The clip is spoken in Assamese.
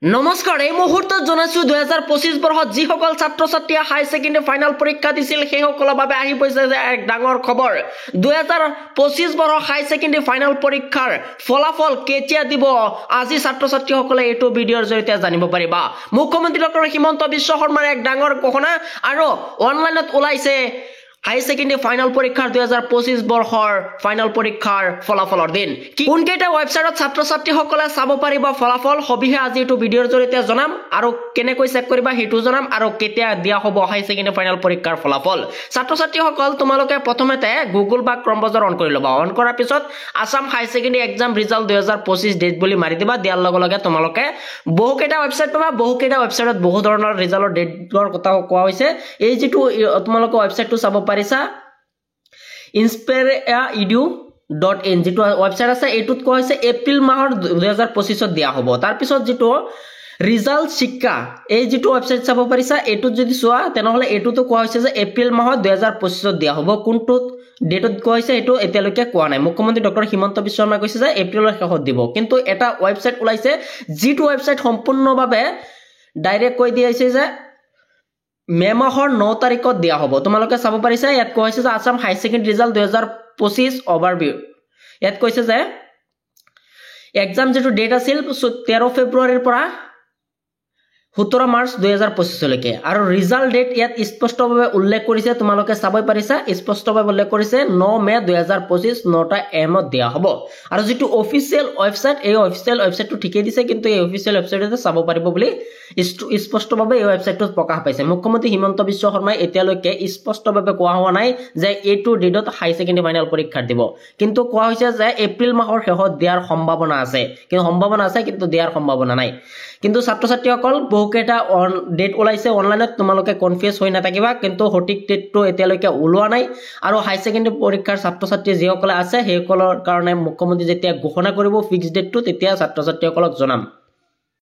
নমস্কাৰ এই মুহূৰ্তত জনাইছো 2025 বৰ্ষত যিসকল ছাত্ৰ ছাত্ৰীয়ে হাই সেকেন্ডাৰী ফাইনাল পৰীক্ষা দিছিল সেইসকলৰ বাবে আহি পৰিছে যে এক ডাঙৰ খবৰ 2025 বৰ্ষৰ হাই সেকেন্ডাৰী ফাইনাল পৰীক্ষাৰ ফলাফল কেতিয়া দিব আজি ছাত্ৰ ছাত্ৰীসকলে এইটো ভিডিঅ'ৰ জৰিয়তে জানিব পাৰিবা মুখ্যমন্ত্ৰী ডক্টৰ হিমন্ত বিশ্ব শৰ্মাৰ এক ডাঙৰ ঘোষণা আৰু অনলাইনত ওলাইছে হাই সেকেন্ডাৰী ফাইনাল পৰীক্ষাৰ 2025 বৰ্ষৰ ফাইনাল পৰীক্ষাৰ ফলাফলৰ দিন কোনকেইটা ওয়েবসাইটত ছাত্ৰ ছাত্ৰীসকলে চাব পাৰিব ফলাফল হবিহে আজি এইটো ভিডিঅ'ৰ জৰিয়তে জনাম আৰু কেনেকৈ চেক কৰিবা হেতু জনাম আৰু কেতিয়া দিয়া হ'ব হাই সেকেন্ডাৰী ফাইনাল পৰীক্ষাৰ ফলাফল ছাত্ৰ ছাত্ৰীসকল তোমালোকে প্ৰথমতে গুগল বা ক্ৰম ব্ৰাউজাৰ অন কৰি ল'বা অন কৰাৰ পিছত আসাম হাই সেকেন্ডাৰী এক্সাম ৰিজাল্ট 2025 ডেট বুলি মাৰি দিবা দিয়াৰ লগে লগে তোমালোকে বহুকেইটা ওয়েবসাইট পাবা বহুকেইটা ওয়েবসাইটত বহু ধৰণৰ ৰিজাল্টৰ ডেটৰ কথা কোৱা হৈছে এই যেটো তোমালোকে ওয়েবসাইটটো চাব পাৰিছা inspire.edu.in যেটো ওয়েবসাইট আছে এটুত কোৱা হৈছে এপ্ৰিল মাহৰ 2025 ত দিয়া হ'ব তাৰ পিছত যেটো ৰিজাল্ট শিক্ষা এই যেটো ওয়েবসাইট চাব পাৰিছা এটুত যদি চোৱা তেনেহলে এটুতো কোৱা হৈছে যে এপ্ৰিল মাহৰ 2025 ত দিয়া হ'ব কোনটো ডেটত কোৱা হৈছে এটো এতিয়ালৈকে কোৱা নাই মুখ্যমন্ত্ৰী ডক্টৰ হিমন্ত বিশ্ব শৰ্মাই কৈছে যে এপ্ৰিলৰ শেষত দিব কিন্তু এটা ওয়েবসাইট ওলাইছে যেটো ওয়েবসাইট সম্পূৰ্ণভাৱে ডাইৰেক্ট কৈ দিছে যে মে মাহৰ 9 তাৰিখত দিয়া হ'ব তোমালোকে চাব পাৰিছা ইয়াত কোৱা হৈছে যে আসাম হাই সেকেন্ডাৰী ৰিজাল্ট 2025 ওভাৰভিউ ইয়াত কৈছে যে এক্সাম যেটো ডেট আছিল 13 ফেব্ৰুৱাৰীৰ পৰা 17 মাৰ্চ 2025 লৈকে আৰু ৰিজাল্ট ডেট ইয়াত স্পষ্টভাৱে উল্লেখ কৰিছে তোমালোকে চাবই পাৰিছা স্পষ্টভাৱে উল্লেখ কৰিছে 9 মে 2025 9টা এম ত দিয়া হ'ব আৰু যেটো অফিচিয়েল ওয়েবসাইট এই অফিচিয়েল ওয়েবসাইটটো ঠিকই দিছে কিন্তু এই অফিচিয়েল ওয়েবসাইটতে চাব পাৰিব বুলি স্পষ্টভাৱে এই ওয়েবসাইটটোত প্ৰকাশ পাইছে মুখ্যমন্ত্ৰী হিমন্ত বিশ্ব শৰ্মাই এতিয়ালৈকে স্পষ্টভাৱে কোৱা হোৱা নাই যে এইটো ডেটত হাই সেকেন্ডাৰী ফাইনাল পৰীক্ষা দিব কিন্তু কোৱা হৈছে যে এপ্ৰিল মাহৰ শেষত দিয়াৰ সম্ভাৱনা আছে কিন্তু দিয়াৰ সম্ভাৱনা নাই কিন্তু ছাত্ৰ ছাত্ৰীসকল বহুকেইটা ডেট ওলাইছে অনলাইনত তোমালোকে কনফিউজ হৈ নাথাকিবা কিন্তু সঠিক ডেটটো এতিয়ালৈকে ওলোৱা নাই আৰু হাই সেকেন্ডাৰী পৰীক্ষাৰ ছাত্ৰ ছাত্ৰী যিসকলে আছে সেইসকলৰ কাৰণে মুখ্যমন্ত্ৰী যেতিয়া ঘোষণা কৰিব ফিক্স ডেটটো তেতিয়া ছাত্ৰ ছাত্ৰীসকলক জনাম